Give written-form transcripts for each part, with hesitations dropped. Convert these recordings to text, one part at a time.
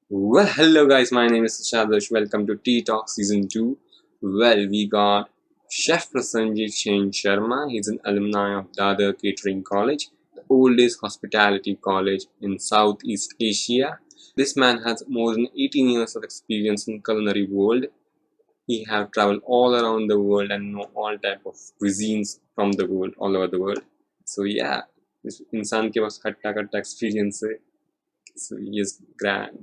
Well, hello guys, my name is Shadosh. Welcome to Tea Talk Season 2. Well, we got Chef Prasanjit Singh Sharma. He's an alumni of Dadar Catering College, the oldest hospitality college in Southeast Asia. This man has more than 18 years of experience in culinary world. He have traveled all around the world and know all type of cuisines from the world, all over the world. So yeah, इस इंसान के पास खट्टा खट्टा experience है. So he has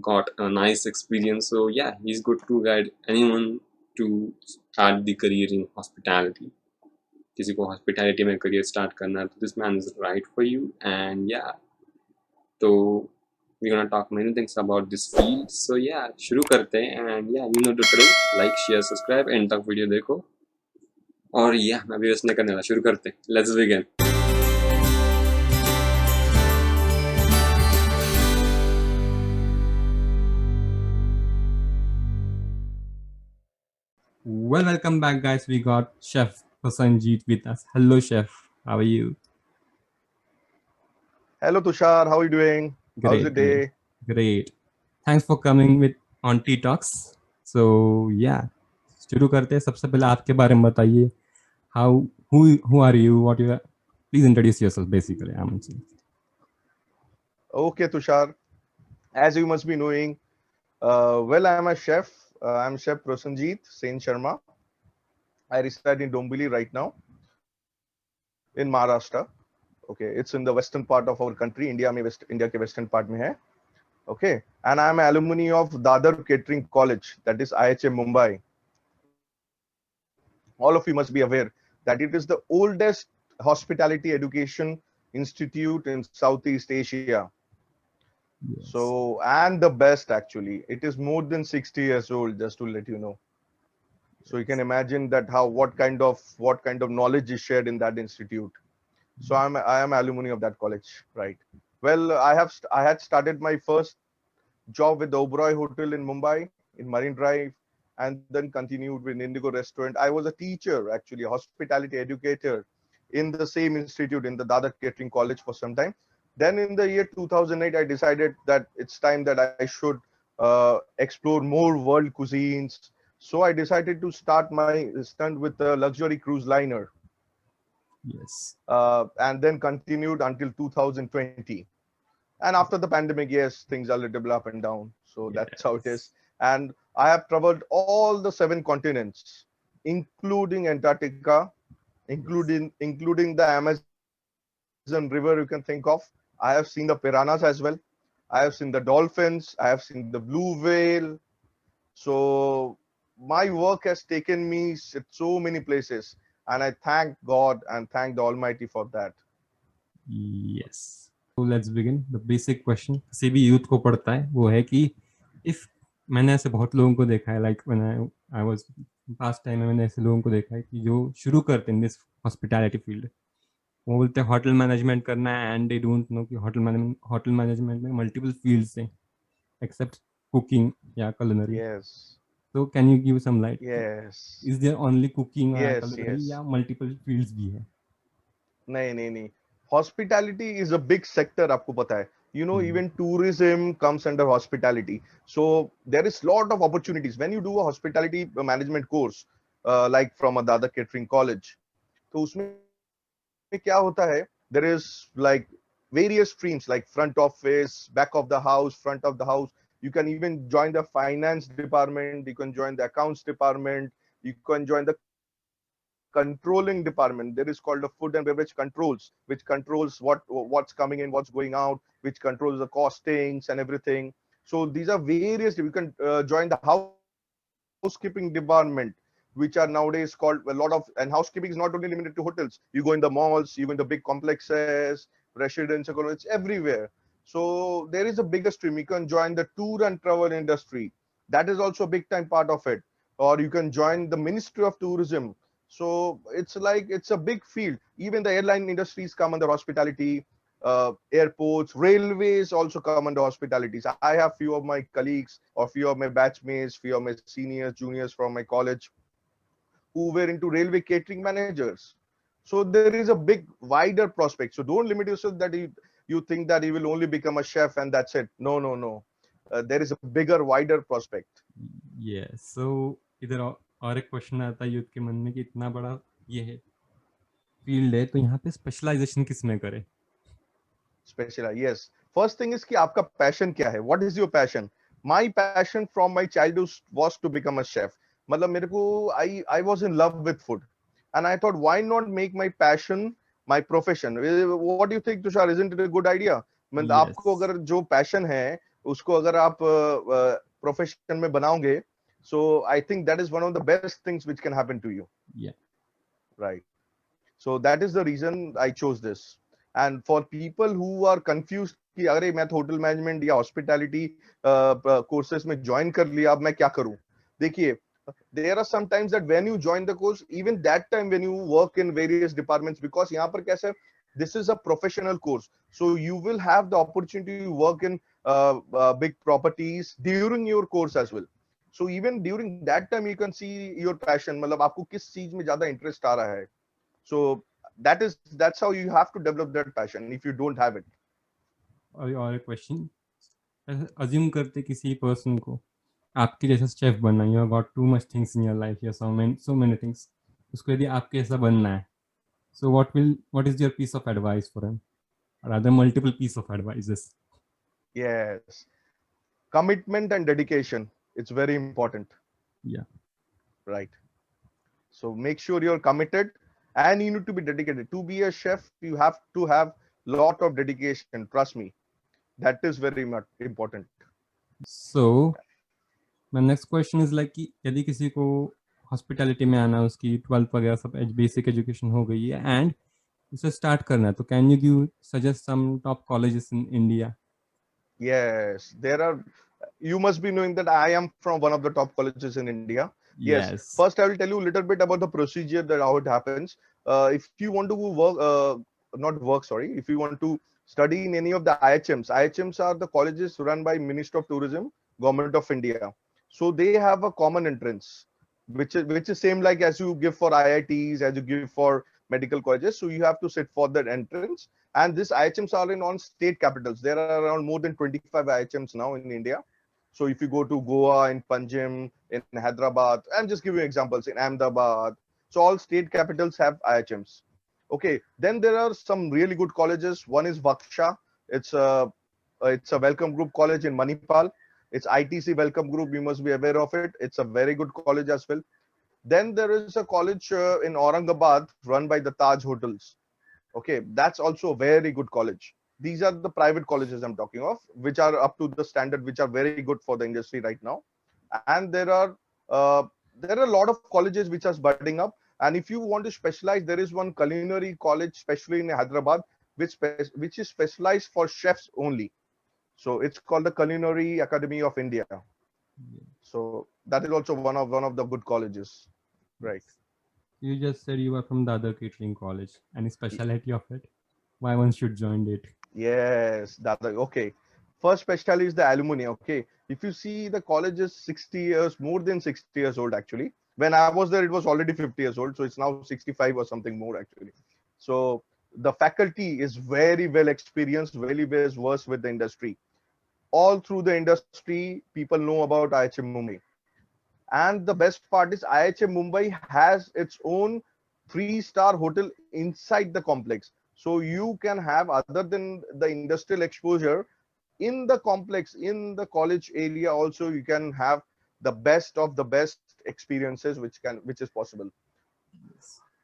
got a nice experience. So yeah, he's good to guide anyone to start the career in hospitality. किसी को hospitality में career start करना है तो this man is right for you. And yeah, तो we're gonna talk many things about this field. So yeah, शुरू करते हैं. And yeah, you know the drill. Like, share, subscribe, end तक video देखो. और yeah, मैं भी वेस्ट नहीं करने वाला. शुरू करते हैं. Let's begin. Well, welcome back, guys. We got Chef Prasanjit with us. Hello, Chef. How are you? Hello Tushar, how are you doing? How's Great, your day? great. Thanks for coming with on Tea Talks. So yeah, शुरू करते हैं. सबसे पहले आपके बारे में बताइए. How who are you? What you are? Please introduce yourself. Basically, I'm saying. Okay, Tushar. As you must be knowing, well, I'm a chef. I'm Chef Prasanjit Sen Sharma. I reside in Dombili right now in Maharashtra. Okay, it's in the western part of our country. India के western part में है. Okay, and I'm an alumni of Dadar Catering College, that is IHM Mumbai. All of you must be aware that it is the oldest hospitality education institute in Southeast Asia. Yes. So, and the best actually, it is more than 60 years old, just to let you know. So you can imagine that what kind of knowledge is shared in that institute. So I am alumni of that college, right? Well, I had started my first job with the Oberoi Hotel in Mumbai in Marine Drive, and then continued with Indigo Restaurant. I was a teacher, actually, a hospitality educator in the same institute in the Dadar Catering College for some time. Then in the year 2008, I decided that it's time that I should explore more world cuisines. So I decided to start my stunt with a luxury cruise liner. Yes. And then continued until 2020. And after the pandemic, yes, things are a little bit up and down. So that's how it is. And I have traveled all the 7 continents, including Antarctica, including the Amazon River you can think of. I have seen the piranhas as well. I have seen the dolphins. I have seen the blue whale. So my work has taken me so many places, and I thank God and thank the Almighty for that. Yes. So let's begin. The basic question किसी भी youth को पड़ता है वो है कि if मैंने ऐसे बहुत लोगों को देखा है like when I was past time में मैंने ऐसे लोगों को देखा है कि जो शुरू करते हैं this hospitality field वो बोलते हैं होटल मैनेजमेंट करना है and they don't know कि होटल मैनेजमेंट में multiple fields हैं except cooking या culinary. Yes. So can you give some light? Yes. Is there only cooking or Yes. culinary Yes. या multiple fields भी है? नहीं. Hospitality is a big sector, आपको पता है. You know, even tourism comes under hospitality. So there is lot of opportunities when you do a hospitality management course, like from a Dada Catering College. तो उसमें क्या होता है? There is like various streams like front office, back of the house, front of the house. You can even join the finance department. You can join the accounts department. You can join the controlling department. There is called the food and beverage controls, which controls what's coming in, what's going out, which controls the costings and everything. So these are various. You can join the housekeeping department, which are nowadays called a lot of. And housekeeping is not only limited to hotels. You go in the malls, you go in the big complexes, residential, it's everywhere. So there is a bigger stream. You can join the tour and travel industry. That is also a big time part of it. Or you can join the Ministry of Tourism. So it's like it's a big field. Even the airline industries come under hospitality. Airports, railways also come under hospitalities. I have few of my colleagues or few of my batchmates, few of my seniors, juniors from my college who were into railway catering managers. So there is a big wider prospect. So don't limit yourself that you think that you will only become a chef and that's it. No. there is a bigger, wider prospect. Yes. So इधर और एक question आता है youth के मन में कि इतना बड़ा ये है फील्ड है तो यहाँ पे स्पेशलाइजेशन किस में करे? Special, yes. First thing is कि आपका passion क्या है? What is your passion? My passion from my childhood was to become a chef. मतलब मेरे को I was in love with food, and I thought why not make my passion my profession? What do you think, Tushar? Isn't it a good idea? मतलब Yes. आपको अगर जो passion है उसको अगर आप profession में बनाओगे, so I think that is one of the best things which can happen to you. Yeah. Right. So that is the reason I chose this. And for people who are confused कि अरे मैं तो hotel management या hospitality courses में join कर लिया, अब मैं क्या करूं? देखिए, there are sometimes that when you join the course, even that time when you work in various departments, because यहाँ पर कैसे है, this is a professional course, so you will have the opportunity to work in big properties during your course as well. So even during that time you can see your passion, मतलब आपको किस चीज में ज्यादा interest आ रहा है. So that's how you have to develop that passion if you don't have it. और एक क्वेश्चन, अज्यूम करते किसी पर्सन को आपके जैसा शेफ बनना, you have got too much things in your life, you so many things, उसको यदि आपके जैसा बनना है, so what is your piece of advice for him, or rather multiple piece of advices? Yes, commitment and dedication, it's very important. Yeah. Right. So make sure you're committed and you need to be dedicated. To be a chef, you have to have lot of dedication, trust me. That is very much important. So my next question is like कि यदि किसी को hospitality में आना है, उसकी 12th वगैरह सब बेसिक एजुकेशन हो गई है एंड उसे स्टार्ट करना है, तो can you give suggest some top colleges in India? Yes, there are. You must be knowing that I am from one of the top colleges in India. Yes. Yes. First, I will tell you a little bit about the procedure that how it happens. If you want to work, not work, sorry. If you want to study in any of the IHMs are the colleges run by Ministry of Tourism, Government of India. So they have a common entrance, which is same like as you give for IITs, as you give for medical colleges. So you have to sit for that entrance. And these IHMs are in on state capitals. There are around more than 25 IHMs now in India. So if you go to Goa, in Panjim, in Hyderabad, I'm just giving examples, in Ahmedabad. So all state capitals have IHMs. Okay, then there are some really good colleges. One is Vaksha. It's a Welcome Group college in Manipal. It's ITC Welcome Group. You must be aware of it. It's a very good college as well. Then there is a college in Aurangabad run by the Taj Hotels. Okay, that's also a very good college. These are the private colleges I'm talking of, which are up to the standard, which are very good for the industry right now. And uh, there are a lot of colleges which are budding up. And if you want to specialize, there is one culinary college, especially in Hyderabad, which is specialized for chefs only. So it's called the Culinary Academy of India. So that is also one of the good colleges, right? You just said you were from the other catering college. Any specialty of it? Why one should join it? Yes, okay. First specialty is the alumni. Okay, if you see the college is 60 years, more than 60 years old actually. When I was there, it was already 50 years old, so it's now 65 or something more actually. So the faculty is very well experienced, very well versed with the industry. All through the industry, people know about IHM Mumbai. And the best part is IHM Mumbai has its own 3-star hotel inside the complex. So you can have, other than the industrial exposure, in the complex, in the college area also, you can have the best of the best experiences which is possible.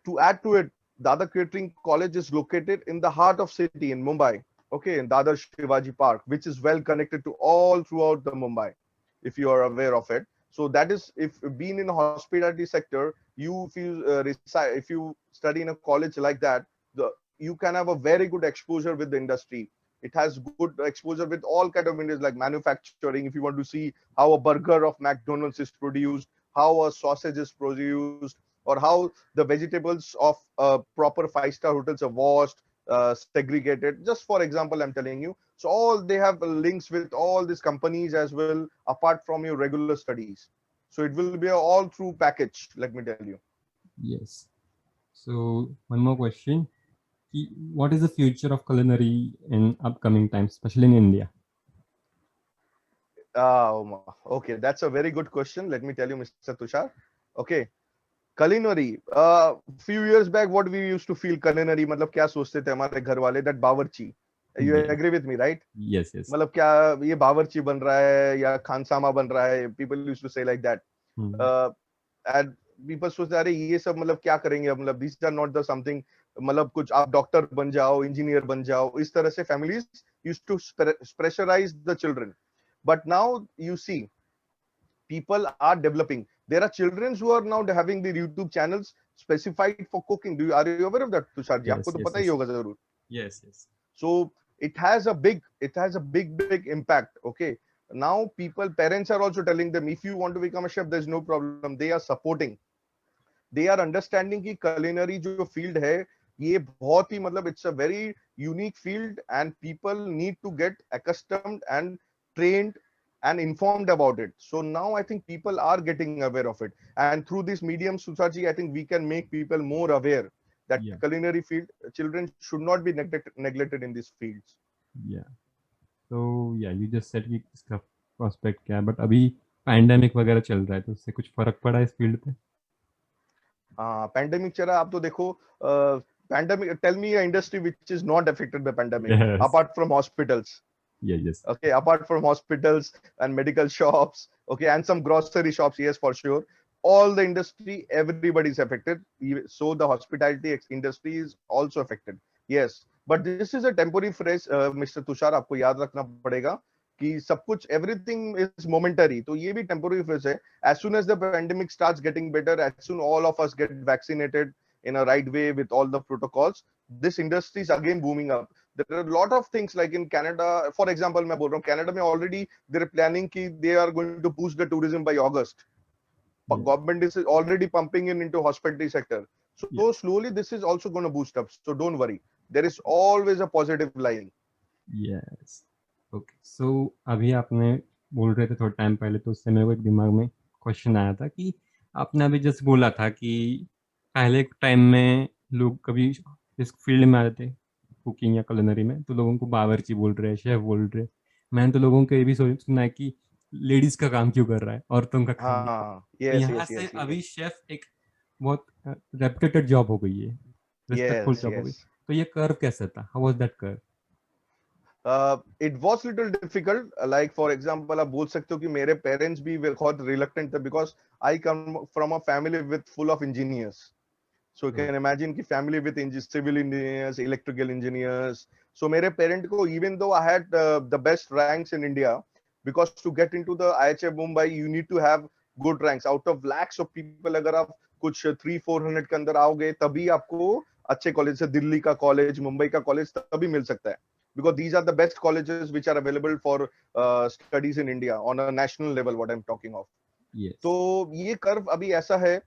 To add to it, Dada Catering College is located in the heart of city in Mumbai. Okay, in Dadar Shivaji Park, which is well connected to all throughout the Mumbai, if you are aware of it. So that is, if being in the hospitality sector, if you study in a college like that, you can have a very good exposure with the industry. It has good exposure with all kind of industries like manufacturing. If you want to see how a burger of McDonald's is produced, how a sausage is produced, or how the vegetables of proper 5-star hotels are washed, segregated. Just for example, I'm telling you. So all they have links with all these companies as well, apart from your regular studies. So it will be an all through package, let me tell you. Yes. So one more question. What is the future of culinary in upcoming times, especially in India? Okay, that's a very good question. Let me tell you, Mr. Tushar. Okay, culinary. Few years back, what we used to feel culinary, मतलब क्या सोचते थे हमारे घर वाले, that बावर्ची. You Yes, agree with me, right? yes, yes. मतलब क्या ये बावर्ची बन रहा है या खानसामा बन रहा है? People used to say like that. Hmm. And people सोचते अरे ये सब मतलब क्या करेंगे, मतलब these are not the something, मतलब कुछ आप डॉक्टर बन जाओ, इंजीनियर बन जाओ, इस तरह से families used to pressurize the children. But now you see, people are developing. There are children who are now having the YouTube channels specified for cooking. Are you aware of that, Tushar ji? Yes, आपको तो yes, पता ही yes, होगा जरूर. yes, yes. So it has a big impact. Okay. Now parents are also telling them, if you want to become a chef, there's no problem. They are supporting. They are understanding कि culinary जो field है, ये बहुत ही मतलब it's a very unique field and people need to get accustomed and trained and informed about it. So now I think people are getting aware of it. And through this medium, Susaji, I think we can make people more aware that Yeah, culinary field, children should not be neglected in these fields. yeah. So yeah, you just said कि इसका prospect क्या है, but अभी pandemic वगैरह चल रहा है, तो उससे कुछ फर्क पड़ा इस फील्ड पे? Pandemic चला, आप तो देखो, pandemic, tell me a industry which is not affected by pandemic Yes. apart from hospitals. Yeah, yes. Okay, apart from hospitals and medical shops, okay, and some grocery shops, yes, for sure. All the industry, everybody is affected. So the hospitality industry is also affected. Yes, but this is a temporary phrase, Mr. Tushar. आपको याद रखना पड़ेगा कि सब कुछ everything is momentary. तो ये भी temporary phrase है. As soon as the pandemic starts getting better, as soon all of us get vaccinated in a right way with all the protocols, this industry is again booming up. There are a lot of things like in Canada, for example, मैं बोल रहा हूँ, Canada में already they're planning कि they are going to boost the tourism by August. Yeah. Government is already pumping in into hospitality sector. So Yeah. slowly this is also going to boost up. So don't worry. There is always a positive line. Yes. Okay. So अभी आपने बोल रहे थे थोड़ा time पहले, तो उससे मेरे को एक दिमाग में क्वेश्चन आया था कि आपने अभी जस्ट बोला था कि पहले टाइम में लोग कभी इस फील्ड में आते थे कुकिंग या कुलिनरी में, तो लोगों को बावर्ची बोल रहे हैं, शेफ बोल रहे हैं. मैंने तो लोगों को ये भी सुना है कि लेडीज का काम क्यों कर रहा है, औरतों का काम. हाँ, तो yes, यहाँ yes, से yes, yes, अभी शेफ एक बहुत रेपुटेटेड जॉब हो गई है, रिस्पेक्टफुल yes, जॉब हो गई. yes. तो ये कर्व कैसे था? How was that curve? It was little difficult. Like for example, आप बोल सकते हो कि मेरे parents भी बहुत reluctant थे because I come from a family with full of engineers. So you can imagine कि family with civil engineers, electrical engineers. So मेरे parent को, even though I had the best ranks in India, because to get into the IHF Mumbai, you need to have good ranks. Out of lakhs of people, अगर आप कुछ 300-400 के अंदर आओगे, तभी आपको अच्छे कॉलेज से, दिल्ली का कॉलेज, मुंबई का कॉलेज तभी मिल सकता है. Because these are the best colleges which are available for studies in India on a national level, what I'm talking of. Yes. तो ये कर्व अभी ऐसा है,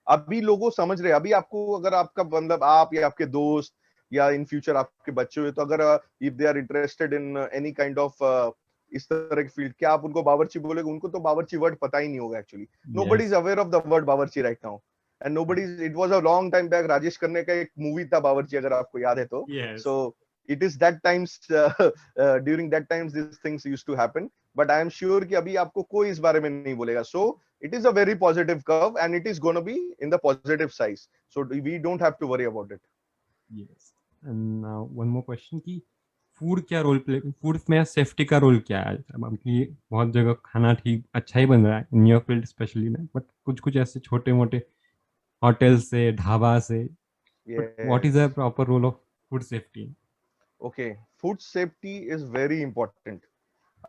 अभी लोगों समझ रहे हैं. अभी आपको अगर आपका मतलब आप या आपके दोस्त या इन फ्यूचर आपके बच्चे हुए, तो अगर if they are interested in any kind of इस तरह की फील्ड, क्या आप उनको बावर्ची बोलेगे? उनको तो बावर्ची वर्ड पता ही नहीं होगा actually. Nobody is aware of the word bawarchi right now. And nobody, it was a long time back, Rajesh Khanna का एक मूवी था बावर्ची, अगर आपको याद है तो. Yes. So it is that times during that times these things used to happen, but I am sure कि अभी आपको कोई इस बारे में नहीं बोलेगा. So it is a very positive curve and it is going to be in the positive size, so we don't have to worry about it. Yes. And now one more question कि food क्या role play, food में safety का role क्या है? क्योंकि बहुत जगह खाना ठीक अच्छा ही बन रहा है इन योर फील्ड स्पेशली में, बट कुछ कुछ ऐसे छोटे मोटे होटल से, ढाबा से, what is the proper role of food safety? Okay, food safety is very important.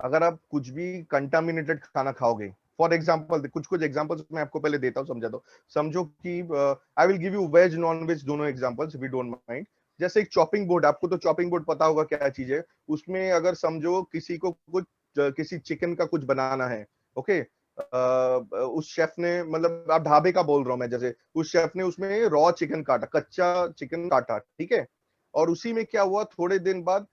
अगर आप कुछ भी कंटामिनेटेड खाना खाओगे, फॉर एग्जाम्पल कुछ कुछ एग्जाम्पल्स मैं आपको पहले देता हूँ, समझा दो. समझो कि I will give you veg non veg दोनों examples if you don't mind. जैसे एक चॉपिंग बोर्ड, आपको तो चॉपिंग बोर्ड पता होगा क्या चीज है. उसमें अगर समझो किसी को कुछ किसी चिकन का कुछ बनाना है, ओके, उस शेफ ने, मतलब आप ढाबे का बोल रहा हूँ मैं, जैसे उस शेफ ने उसमें रॉ चिकन काटा, कच्चा चिकन काटा, ठीक है. और उसी में क्या हुआ, थोड़े दिन बाद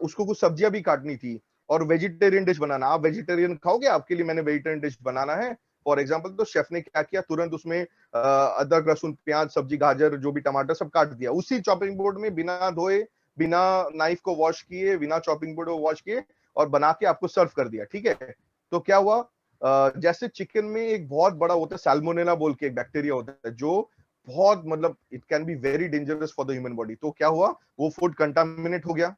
उसको कुछ सब्जियां भी काटनी थी और वेजिटेरियन डिश बनाना. आप वेजिटेरियन खाओगे, आपके लिए मैंने वेजिटेरियन डिश बनाना है फॉर एग्जांपल. तो शेफ ने क्या किया, तुरंत उसमें अदरक, लहसुन, प्याज, सब्जी, गाजर, जो भी टमाटर सब काट दिया उसी चॉपिंग बोर्ड में, बिना धोए, बिना नाइफ को वॉश किए, बिना चॉपिंग बोर्ड को वॉश किए, और बना के आपको सर्व कर दिया, ठीक है। तो क्या हुआ, जैसे चिकन में एक बहुत बड़ा होता है सैल्मोनेला बोल के एक बैक्टीरिया होता है, जो बहुत मतलब it can be very dangerous for the human body. तो क्या हुआ, वो फूड कंटामिनेट हो गया,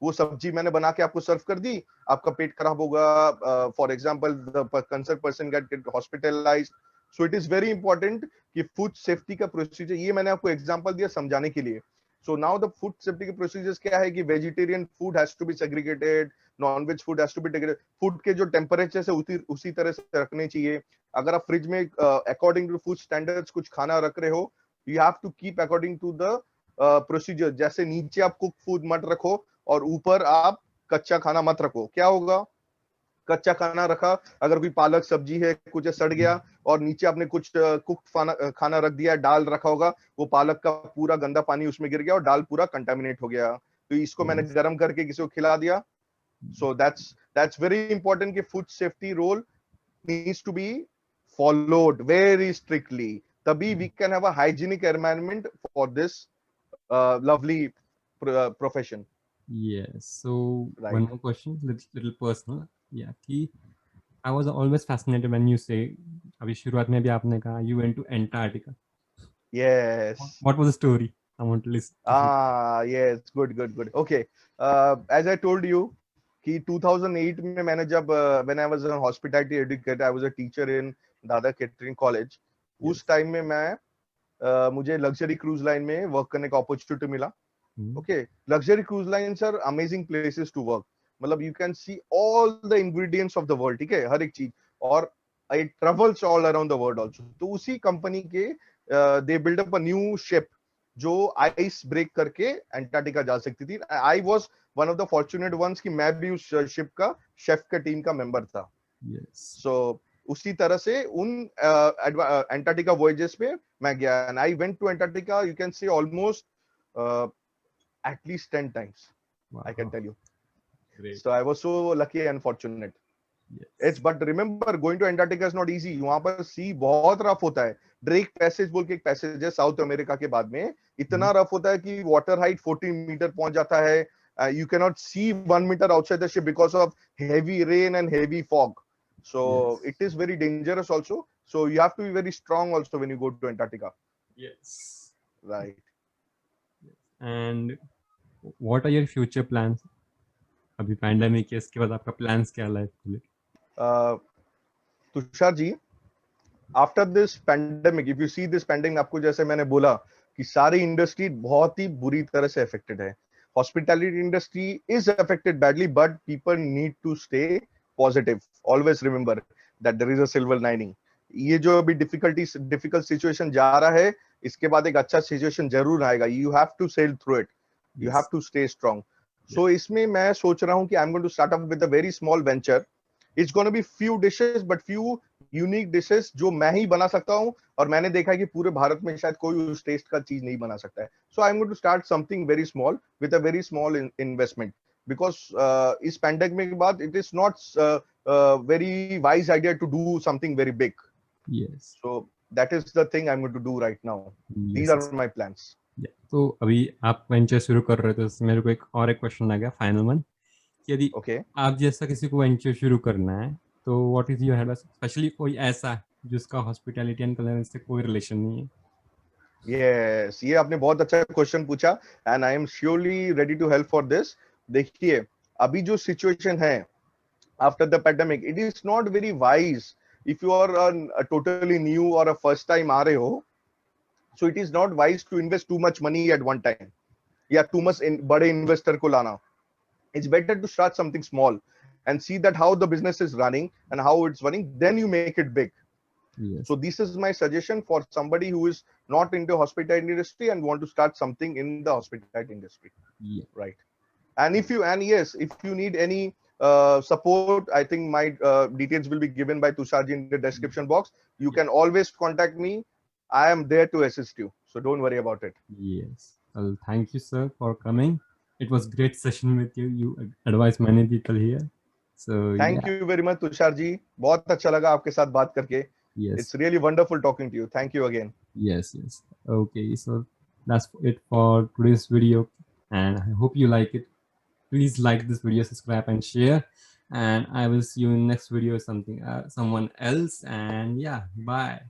वो सब्जी मैंने बना के आपको सर्व कर दी, आपका पेट खराब होगा, for example the concern person get hospitalized. So it is very important कि फूड सेफ्टी का प्रोसीजर, ये मैंने आपको एग्जांपल दिया समझाने के लिए। So now the food safety के प्रोसीजर्स क्या है कि vegetarian food has to be segregated, non veg food has to be segregated, food के जो टेम्परेचर है उसी तरह से रखने चाहिए। अगर आप फ्रिज में अकॉर्डिंग टू फूड स्टैंडर्ड्स कुछ खाना रख रहे हो, you have to keep according to the procedure. जैसे नीचे आप कुक फूड मत रखो और ऊपर आप कच्चा खाना मत रखो। क्या होगा, कच्चा खाना रखा, अगर कोई पालक सब्जी है कुछ सड़ गया और नीचे आपने कुछ कुक खाना रख दिया, दाल रखा होगा, वो पालक का पूरा गंदा पानी उसमें गिर गया और दाल पूरा कंटामिनेट हो गया। तो इसको मैंने Yes. गर्म करके किसी को खिला दिया। सो दैट्स वेरी इंपॉर्टेंट कि food safety rule needs to be followed very strictly, तभी we can have a hygienic environment for this lovely profession. Yes. So Right. one more question, little personal. Yeah, कि I was always fascinated when you say, अभी शुरुआत में भी आपने कहा you went to Antarctica. Yes. What was the story? I want to listen. To hear. Yes, good. Okay. As I told you कि 2008 में मैंने जब when I was a hospitality educator, I was a teacher in Dadar catering college. उस time में मैं मुझे luxury cruise line में work करने का अपॉर्चुनिटी मिला। Okay, luxury cruise lines are amazing places to work, मतलब you can see all the ingredients of the world, ठीक है, हर एक चीज, और it travels all around the world also. तो उसी कंपनी के they build up a new ship जो आइस ब्रेक करके एंटार्क्टिका जा सकती थी। I was one of the fortunate ones कि मैं भी उस शिप का शेफ का टीम का मेंबर था। Yes. सो उसी तरह से उन एंटार्क्टिका वॉयजेस पे मैं गया, and I went to Antarctica, you can say almost at least 10 times. Wow. I can tell you. Great. So I was so lucky and fortunate. Yes. It's but remember going to Antarctica is not easy. वहां पर सी बहुत rough होता है। Drake passage बोल के एक passage है south America के बाद में, इतना रफ होता है कि वाटर हाइट 14 मीटर पहुंच जाता है। You cannot see 1 meter outside the ship because of heavy rain and heavy fog. So Yes. it is very dangerous also. So you have to be very strong also when you go to Antarctica. Yes. Right. And what are your future plans? अभी pandemic है, इसके बाद आपका plans क्या life को लेके? Tushar ji, after this pandemic, if you see this pandemic, आपको जैसे मैंने बोला कि सारी इंडस्ट्री बहुत ही बुरी तरह से अफेक्टेड है। Hospitality industry is affected badly, but people need to stay positive. Always remember that there is a silver lining. ये जो अभी डिफिकल्ट सिचुएशन जा रहा है, इसके बाद एक अच्छा सिचुएशन जरूर आएगा। You have to sail through it, you have to stay strong. So इसमें मैं सोच रहा हूँ कि I am going to start up with a very small venture. It's gonna be few dishes, but few unique dishes जो मैं ही बना सकता हूँ, और मैंने देखा है कि पूरे भारत में शायद कोई उस टेस्ट का चीज नहीं बना सकता है। So I am going to start something very small with a very small investment, because इस पैंडेमिक के बाद it is not very wise idea to do something very big. Yes. So that is the thing I'm going to do right now. These Yes. are my plans. Yeah. तो अभी आप venture शुरू कर रहे थे, तो मेरे को एक और क्वेश्चन आ गया, फाइनल वन, कि यदि Okay. आप जैसा किसी को वेंचर शुरू करना है, तो what is your advice, specially कोई ऐसा जिसका हॉस्पिटैलिटी एंड कलर से कोई रिलेशन नहीं है? Yes, ये आपने बहुत अच्छा क्वेश्चन पूछा, and I am surely ready to help for this. देखिए, अभी जो सिचुएशन है after the pandemic, it is not very wise if you are totally new और फर्स्ट टाइम आ रहे हो। So it is not wise to invest too much money at one time, या too much बड़े investor को लाना। It's better to start something small and see that how the business is running and how it's running, then you make it big. Yes. So this is my suggestion for somebody who is not into hospitality industry and want to start something in the hospitality industry. Yeah. Right. And yes, if you need any support, I think my details will be given by Tusharji in the description box. You can always contact me. I am there to assist you. So don't worry about it. Yes. Well, thank you, sir, for coming. It was great session with you. You advised many people here. So Thank you very much, Tusharji. बहुत अच्छा लगा आपके साथ बात करके. Yes. It's really wonderful talking to you. Thank you again. Yes. Okay, so that's it for today's video, and I hope you like it. Please like this video, subscribe, and share. and I will see you in next video, something someone else, and yeah, bye.